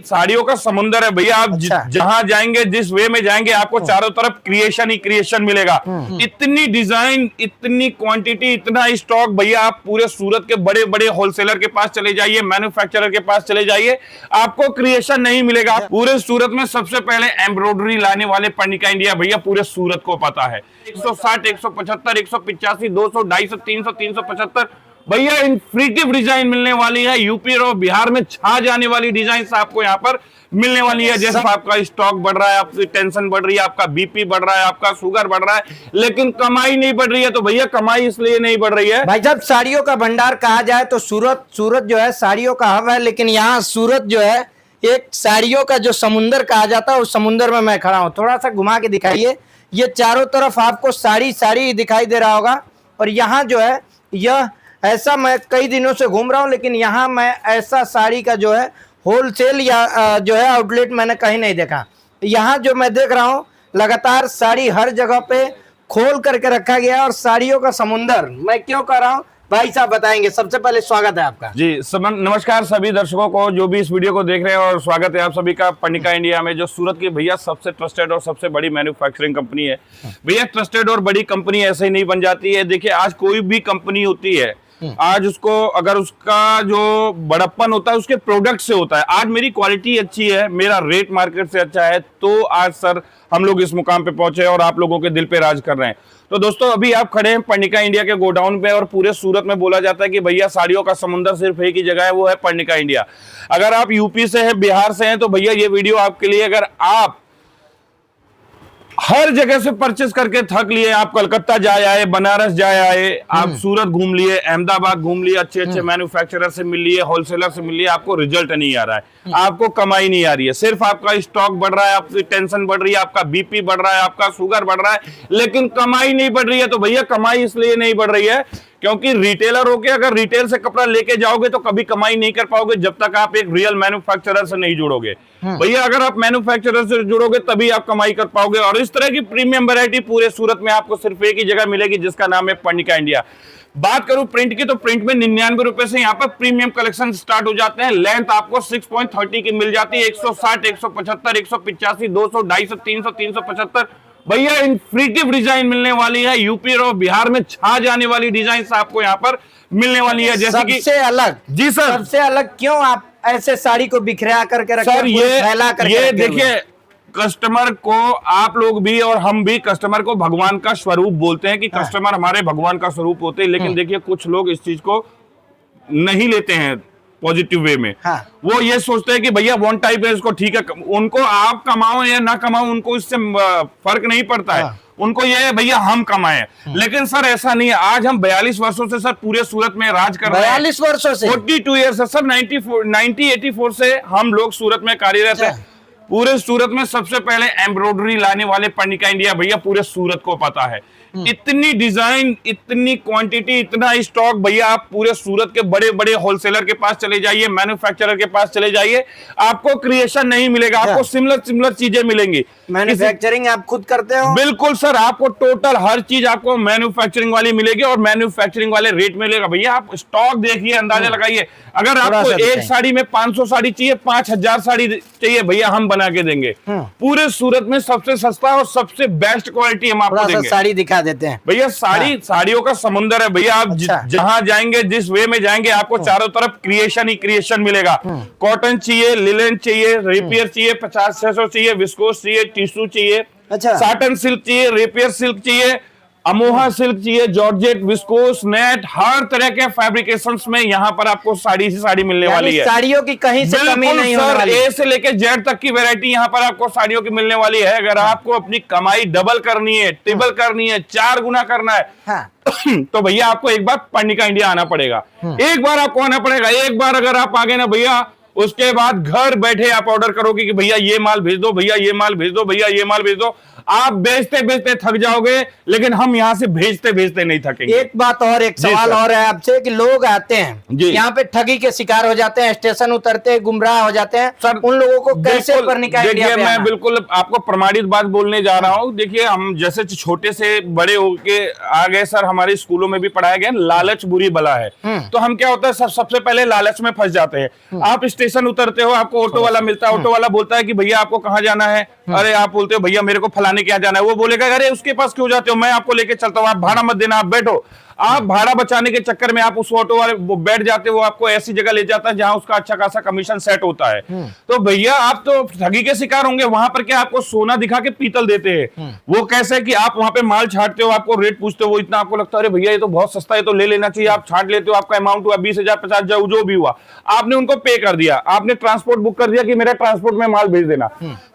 साड़ियों का समुंदर है भैया। आप जहां जाएंगे, जिस वे में जाएंगे, आपको चारों तरफ क्रिएशन ही क्रिएशन मिलेगा। इतनी डिजाइन, इतनी क्वांटिटी, इतना स्टॉक भैया। आप पूरे सूरत के बड़े बड़े होलसेलर के पास चले जाइए, मैन्युफैक्चरर के पास चले जाइए, आपको क्रिएशन नहीं मिलेगा। पूरे सूरत में सबसे पहले एम्ब्रॉयडरी लाने वाले पर्णिका इंडिया भैया पूरे सूरत को पता है। 160, 175, 185, 200, 250, 300, 375 भैया इनफ्रीटिव डिजाइन मिलने वाली है। यूपी और बिहार में छा जाने वाली डिजाइन आपको यहाँ पर मिलने वाली है। जैसे आपका स्टॉक बढ़ रहा है, आपकी टेंशन बढ़ रही है, आपका बीपी बढ़ रहा है, आपका शुगर बढ़ रहा है, लेकिन कमाई नहीं बढ़ रही है। तो भैया कमाई इसलिए नहीं बढ़ रही है भाई, जब साड़ियों का भंडार कहा जाए तो सूरत जो है साड़ियों का हब है, लेकिन यहाँ सूरत जो है एक साड़ियों का जो समुंदर कहा जाता है, उस समुंदर में मैं खड़ा हूँ। थोड़ा सा घुमा के दिखाइए। ये चारों तरफ आपको साड़ी साड़ी दिखाई दे रहा होगा। और यहाँ जो है यह ऐसा, मैं कई दिनों से घूम रहा हूँ, लेकिन यहाँ मैं ऐसा साड़ी का जो है होलसेल या जो है आउटलेट मैंने कहीं नहीं देखा। यहाँ जो मैं देख रहा हूँ लगातार साड़ी हर जगह पे खोल करके रखा गया है और साड़ियों का समुंदर। मैं क्यों कह रहा हूँ भाई साहब बताएंगे। सबसे पहले स्वागत है आपका जी। नमस्कार सभी दर्शकों को जो भी इस वीडियो को देख रहे हैं, और स्वागत है आप सभी का पर्णिका इंडिया में, जो सूरत की भैया सबसे ट्रस्टेड और सबसे बड़ी मैन्युफैक्चरिंग कंपनी है। भैया ट्रस्टेड और बड़ी कंपनी ऐसे ही नहीं बन जाती है। देखिए आज कोई भी कंपनी होती है, आज उसको अगर उसका जो बड़प्पन होता है उसके प्रोडक्ट से होता है। आज मेरी क्वालिटी अच्छी है, मेरा रेट मार्केट से अच्छा है, तो आज सर हम लोग इस मुकाम पे पहुंचे और आप लोगों के दिल पे राज कर रहे हैं। तो दोस्तों अभी आप खड़े हैं पर्णिका इंडिया के गोडाउन पे, और पूरे सूरत में बोला जाता है कि भैया साड़ियों का समुंदर सिर्फ एक ही जगह है, वो है पर्णिका इंडिया। अगर आप यूपी से हैं, बिहार से हैं, तो भैया ये वीडियो आपके लिए। अगर आप हर जगह से परचेस करके थक लिए, आप कलकत्ता जाए आए, बनारस जाए आए, आप सूरत घूम लिए, अहमदाबाद घूम लिए, अच्छे अच्छे मैन्युफैक्चरर से मिल लिए, होलसेलर से मिल लिए, आपको रिजल्ट नहीं आ रहा है, आपको कमाई नहीं आ रही है, सिर्फ आपका स्टॉक बढ़ रहा है, आपकी टेंशन बढ़ रही है, आपका बीपी बढ़ रहा है, आपका शुगर बढ़ रहा है, लेकिन कमाई नहीं बढ़ रही है। तो भैया कमाई इसलिए नहीं बढ़ रही है क्योंकि रिटेलर होके अगर रिटेल से कपड़ा लेके जाओगे तो कभी कमाई नहीं कर पाओगे जब तक आप एक रियल मैन्युफैक्चरर से नहीं जुड़ोगे। भैया अगर आप मैन्युफैक्चरर से जुड़ोगे तभी आप कमाई कर पाओगे। और इस तरह की प्रीमियम वैरायटी पूरे सूरत में आपको सिर्फ एक ही जगह मिलेगी, जिसका नाम है पर्णिका इंडिया। बात करूं प्रिंट की, तो प्रिंट में 99 रुपए से यहाँ पर प्रीमियम कलेक्शन स्टार्ट हो जाते हैं। लेंथ आपको 6.30 की मिल जाती है। 160, 175, 185, 200, 250, 300, 375 भैया इनफ्रीटिव डिजाइन मिलने वाली है। यूपी और बिहार में छा जाने वाली डिजाइन आपको यहाँ पर मिलने वाली है। जैसे कि सबसे अलग, जी सर, सबसे अलग क्यों आप ऐसे साड़ी को बिखरा करके रखे? सर ये देखिए, कस्टमर को आप लोग भी और हम भी कस्टमर को भगवान का स्वरूप बोलते हैं कि कस्टमर हमारे भगवान का स्वरूप होते हैं। लेकिन देखिए कुछ लोग इस चीज को नहीं लेते हैं पॉजिटिव वे में। वो ये सोचते हैं कि भैया वन टाइप है इसको, ठीक है, उनको आप कमाओ या ना कमाओ उनको इससे फर्क नहीं पड़ता है। उनको ये है भैया हम कमाएं। लेकिन सर ऐसा नहीं है। आज हम 42 वर्षों से सर पूरे सूरत में राज कर रहे हैं। 42 वर्षों से, 42 ईयर से सर, 1984 से हम लोग सूरत में कार्यरत है। पूरे सूरत में सबसे पहले एम्ब्रॉयडरी लाने वाले पर्णिका इंडिया भैया पूरे सूरत को पता है। इतनी डिजाइन, इतनी क्वांटिटी, इतना स्टॉक भैया। आप पूरे सूरत के बड़े बड़े होलसेलर के पास चले जाइए, मैन्युफैक्चरर के पास चले जाइए, आपको क्रिएशन नहीं मिलेगा, आपको सिमिलर चीजें मिलेंगी। मैन्युफैक्चरिंग आप खुद करते हो? बिल्कुल सर, आपको टोटल हर चीज आपको मैन्युफैक्चरिंग वाली मिलेगी और मैन्युफैक्चरिंग वाले रेट मिलेगा। भैया आप स्टॉक देखिए, अंदाजा लगाइए। अगर आपको एक साड़ी में 500 साड़ी चाहिए, 5000 साड़ी चाहिए, भैया हम बना के देंगे। पूरे सूरत में सबसे सस्ता और सबसे बेस्ट क्वालिटी हम आपको देंगे। साड़ी दिखा देते हैं भैया। साड़ियों का समुंदर है भैया। आप जहां जाएंगे, जिस वे में जाएंगे, आपको चारों तरफ क्रिएशन ही क्रिएशन मिलेगा। कॉटन चाहिए, लिलेन चाहिए, रेपियर चाहिए, 50-600 चाहिए, विस्कोस चाहिए, टिश्यू चाहिए, साटन सिल्क चाहिए, रेपियर सिल्क चाहिए, अमोहा सिल्क चाहिए, जॉर्जेट, विस्कोस, नेट, हर तरह के फैब्रिकेशंस में यहाँ पर आपको साड़ी से साड़ी मिलने वाली है। साड़ियों की कहीं से कमी नहीं होने वाली। ए से लेके जेड तक की वैरायटी यहाँ पर आपको साड़ियों की मिलने वाली है। अगर आपको अपनी कमाई डबल करनी है, ट्रिपल करनी है, 4 गुना करना है, तो भैया आपको एक बार पर्णिका इंडिया आना पड़ेगा। एक बार आपको आना पड़ेगा। एक बार अगर आप आ गए ना भैया, उसके बाद घर बैठे आप ऑर्डर करोगे कि भैया ये माल भेज दो, भैया ये माल भेज दो, भैया ये माल भेज दो, आप बेचते बेचते थक जाओगे, लेकिन हम यहाँ से भेजते भेजते नहीं थकेंगे। एक बात और, एक सवाल और है आपसे कि लोग आते हैं यहाँ पे ठगी के शिकार हो जाते हैं, स्टेशन उतरते गुमराह हो जाते हैं सर, उन लोगों को कैसे परनिका इंडिया देखिए पे मैं आना? बिल्कुल आपको प्रमाणित बात बोलने जा रहा हूँ। देखिए हम जैसे छोटे से बड़े होके आ गए सर, हमारे स्कूलों में भी पढ़ाया गया लालच बुरी बला है। तो हम क्या होता है सर, सबसे पहले लालच में फंस जाते हैं। आप स्टेशन उतरते हो, आपको ऑटो वाला मिलता है, ऑटो वाला बोलता है कि भैया आपको कहाँ जाना है? अरे आप बोलते हो भैया मेरे को फलाने के यहाँ जाना है। वो बोलेगा अरे उसके पास क्यों जाते हो, मैं आपको लेके चलता हूँ, आप भाड़ा मत देना, आप बैठो। आप भाड़ा बचाने के चक्कर में आप उस ऑटो वाले वो बैठ जाते हो, आपको ऐसी जगह ले जाता है जहां उसका अच्छा खासा कमीशन सेट होता है। तो भैया आप तो ठगी के शिकार होंगे। वहां पर क्या आपको सोना दिखा के पीतल देते हैं। वो कैसे कि आप वहां पे माल छांटते हो, आपको रेट पूछते हो, वो इतना आपको लगता है अरे भैया ये तो बहुत सस्ता है, तो ले लेना चाहिए। आप छांट लेते हो, आपका अमाउंट हुआ 20,000 50,000 जो भी हुआ, आपने उनको पे कर दिया, आपने ट्रांसपोर्ट बुक कर दिया कि मेरा ट्रांसपोर्ट में माल भेज देना।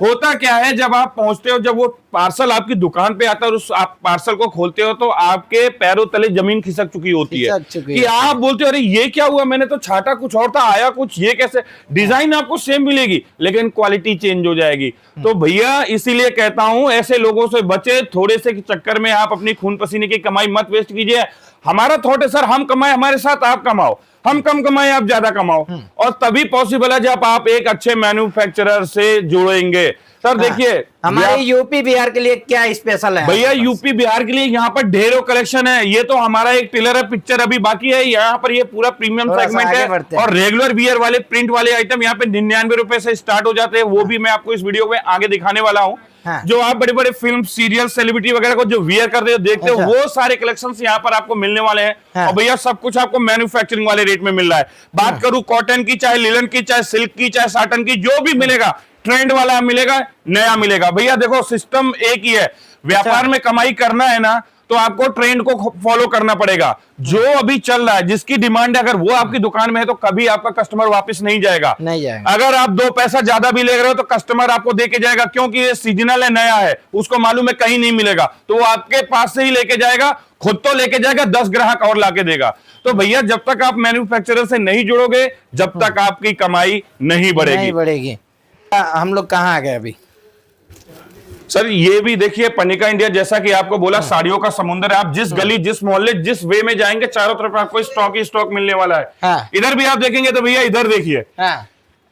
होता क्या है, जब आप पहुंचते हो, जब वो पार्सल आपकी दुकान पे आता है और उस आप पार्सल को खोलते हो तो आपके पैरों तले जमीन खिसक चुकी होती है कि आप बोलते हो अरे ये क्या हुआ, मैंने तो छाटा कुछ और था, आया कुछ, ये कैसे? डिजाइन आपको सेम मिलेगी लेकिन क्वालिटी चेंज हो जाएगी। तो भैया इसीलिए कहता हूं ऐसे लोगों से बचे। थोड़े से चक्कर में आप अपनी खून पसीने की कमाई मत वेस्ट कीजिए। हमारा थॉट है सर, हम कमाए हमारे साथ आप कमाओ, हम कम कमाए आप ज्यादा कमाओ, और तभी पॉसिबल है जब आप एक अच्छे मैन्युफैक्चरर से जुड़ेंगे। सर देखिए हमारे यूपी बिहार के लिए क्या स्पेशल है? भैया यूपी बिहार के लिए यहाँ पर ढेरों कलेक्शन है। ये तो हमारा एक टिलर है, पिक्चर अभी बाकी है। यहाँ पर ये पूरा प्रीमियम सेगमेंट है और रेगुलर वियर वाले प्रिंट वाले आइटम यहाँ पे 99 रुपए से स्टार्ट हो जाते हैं। वो भी मैं आपको इस वीडियो में आगे दिखाने वाला हूँ। जो आप बड़े बड़े फिल्म सीरियल सेलिब्रिटी वगैरह को जो वियर करते हो देखते हो, वो सारे कलेक्शंस यहाँ पर आपको मिलने वाले हैं। और भैया सब कुछ आपको मैन्युफैक्चरिंग वाले रेट में मिल रहा है। बात करूं कॉटन की, चाहे लिलन की, चाहे सिल्क की, चाहे साटन की, जो भी मिलेगा ट्रेंड वाला मिलेगा, नया मिलेगा। भैया देखो सिस्टम एक ही है, व्यापार में कमाई करना है ना तो आपको ट्रेंड को फॉलो करना पड़ेगा। जो अभी चल रहा है, जिसकी डिमांड है, अगर वो आपकी दुकान में है तो कभी आपका कस्टमर वापस नहीं जाएगा। अगर आप 2 पैसा ज्यादा भी ले रहे हो तो कस्टमर आपको देके जाएगा, क्योंकि ये सीजनल है, नया है, उसको मालूम है कहीं नहीं मिलेगा, तो वो आपके पास से ही लेके जाएगा। खुद तो लेके जाएगा, 10 ग्राहक और लाके देगा। तो भैया जब तक आप मैन्युफैक्चरर से नहीं जुड़ोगे, जब तक आपकी कमाई नहीं बढ़ेगी। हम लोग कहाँ आ गए अभी? सर ये भी देखिए पनिका इंडिया, जैसा कि आपको बोला साड़ियों का समुंदर है। आप जिस गली, जिस मोहल्ले, जिस वे में जाएंगे, चारों तरफ आपको स्टॉक ही स्टॉक मिलने वाला है। इधर भी आप देखेंगे तो भैया इधर देखिए,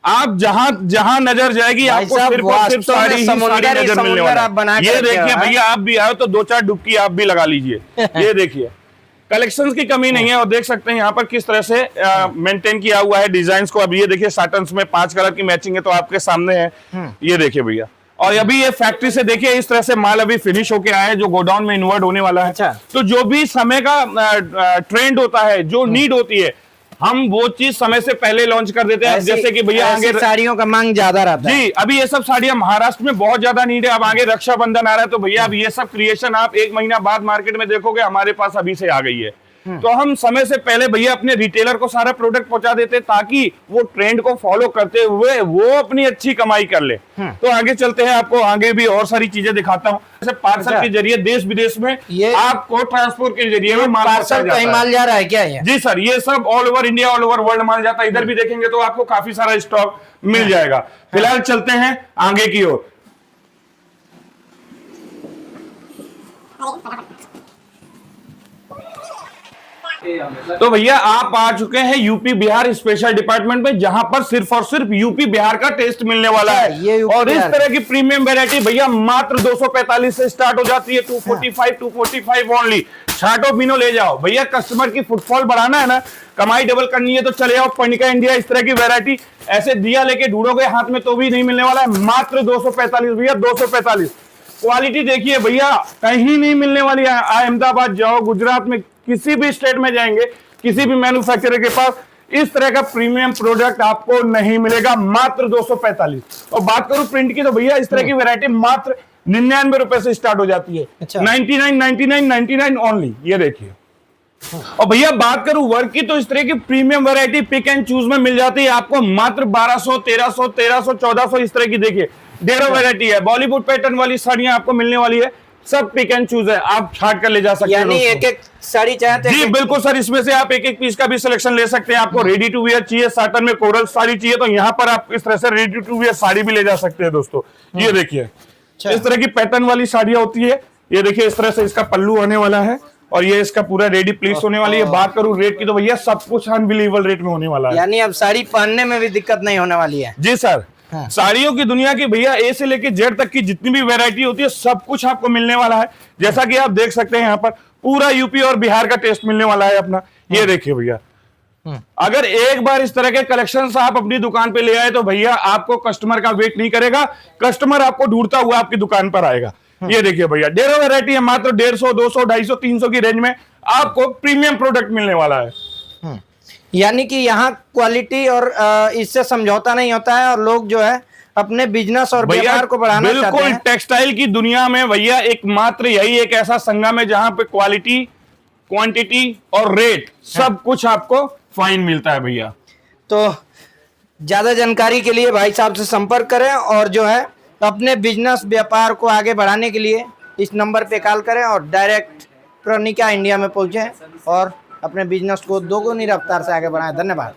आप जहां जहां नजर जाएगी आपको सिर्फ और सिर्फ साड़ी ही साड़ी नजर मिलने वाला है। ये देखिए भैया, आप भी आए तो 2-4 डुबकी आप भी लगा लीजिए। ये देखिए कलेक्शंस की कमी नहीं है, और देख सकते हैं यहाँ पर किस तरह से मेंटेन किया हुआ है डिजाइन्स को। अब ये देखिए साटन्स में 5 कलर की मैचिंग है, तो आपके सामने है। ये देखिए भैया, और अभी ये फैक्ट्री से देखिए इस तरह से माल अभी फिनिश होके आया है, जो गोडाउन में इन्वर्ट होने वाला है। तो जो भी समय का ट्रेंड होता है, जो नीड होती है, हम वो चीज समय से पहले लॉन्च कर देते हैं। जैसे कि भैया आगे साड़ियों का मांग ज्यादा रहता है। जी, अभी ये सब साड़ियां महाराष्ट्र में बहुत ज्यादा नीड है। अब आगे रक्षाबंधन आ रहा है, तो भैया अब ये सब क्रिएशन आप 1 महीना बाद मार्केट में देखोगे, हमारे पास अभी से आ गई है। तो हम समय से पहले भैया अपने रिटेलर को सारा प्रोडक्ट पहुंचा देते, ताकि वो ट्रेंड को फॉलो करते हुए वो अपनी अच्छी कमाई कर ले। तो आगे चलते हैं, आपको आगे भी और सारी चीजें दिखाता हूँ। जैसे पार्सल के जरिए देश विदेश में आपको ट्रांसपोर्ट के जरिए में माल जा रहा है क्या? जी सर, ये सब all over India, all over world माल जाता है। इधर भी देखेंगे तो आपको काफी सारा स्टॉक मिल जाएगा। फिलहाल चलते हैं आगे की ओर। तो भैया आप आ चुके हैं यूपी बिहार स्पेशल डिपार्टमेंट में, जहां पर सिर्फ और सिर्फ यूपी बिहार का टेस्ट मिलने वाला है। और इस तरह की प्रीमियम वैरायटी भैया मात्र 245 से स्टार्ट हो जाती है। 245 ओनली। छाटो बीनो ले जाओ भैया। कस्टमर की फुटफॉल बढ़ाना है ना, कमाई डबल करनी है, तो चले आओ पनिका इंडिया। इस तरह की वैरायटी ऐसे दिया लेके ढूंढोगे हाथ में तो भी नहीं मिलने वाला है। मात्र 245 भैया, 245। क्वालिटी देखिए भैया, कहीं नहीं मिलने वाली है। अहमदाबाद जाओ, गुजरात में किसी भी स्टेट में जाएंगे, किसी भी मैन्युफैक्चरर के पास इस तरह का प्रीमियम प्रोडक्ट आपको नहीं मिलेगा। मात्र 245। और बात करूं प्रिंट की, तो भैया इस तरह की वैरायटी मात्र 99 रुपए से स्टार्ट हो जाती है। 99 ओनली। ये देखिए। और भैया बात करूं वर्क की, तो इस तरह की premium variety pick and choose में मिल जाती है आपको मात्र 1200, 1300, 1300, 1400। इस तरह की देखिए ढेरों वैरायटी है। बॉलीवुड पैटर्न वाली साड़ियां आपको मिलने वाली है। सब पिक एंड चूज है, आप छाट कर ले जा सकते हैं। यानी एक साड़ी चाहते हैं? जी बिल्कुल सर, इसमें से आप एक पीस का भी सिलेक्शन ले सकते हैं। आपको रेडी टू वियर चाहिए, साटन में कोरल साड़ी चाहिए, तो यहाँ पर आप इस तरह से रेडी टू वियर साड़ी भी ले जा सकते हैं दोस्तों। ये देखिए इस तरह की पैटर्न वाली साड़ियाँ होती है। ये देखिए इस तरह से इसका पल्लू आने वाला है और ये इसका पूरा रेडी प्लेस होने वाली है। बात करूं रेट की तो भैया सब कुछ अनबिलीवेबल रेट में होने वाला है। यानी अब साड़ी पहनने में भी दिक्कत नहीं होने वाली है। जी सर। हाँ। साड़ियों की दुनिया की भैया ए से लेके जेड तक की जितनी भी वैरायटी होती है सब कुछ आपको मिलने वाला है। जैसा कि आप देख सकते हैं यहाँ पर पूरा यूपी और बिहार का टेस्ट मिलने वाला है अपना। ये देखिए भैया, अगर एक बार इस तरह के कलेक्शंस आप अपनी दुकान पे ले आए तो भैया आपको कस्टमर का वेट नहीं करेगा, कस्टमर आपको ढूंढता हुआ आपकी दुकान पर आएगा। ये देखिए भैया ढेरों वैरायटी है, मात्र 150, 200, 250, 300 की रेंज में आपको प्रीमियम प्रोडक्ट मिलने वाला है। यानी कि यहाँ क्वालिटी और इससे समझौता नहीं होता है और लोग जो है अपने बिजनेस और भैया व्यापार को बढ़ाना चाहते बिल्कुल हैं। टेक्सटाइल की दुनिया में भैया एकमात्र यही एक ऐसा संगम है जहां पे क्वालिटी, क्वांटिटी और रेट सब कुछ आपको फाइन मिलता है भैया। तो ज्यादा जानकारी के लिए भाई साहब से संपर्क करें और जो है अपने बिजनेस व्यापार को आगे बढ़ाने के लिए इस नंबर पे कॉल करें और डायरेक्ट प्रणिका इंडिया में पहुंचे और अपने बिजनेस को दोगुनी रफ्तार से आगे बढ़ाएं। धन्यवाद।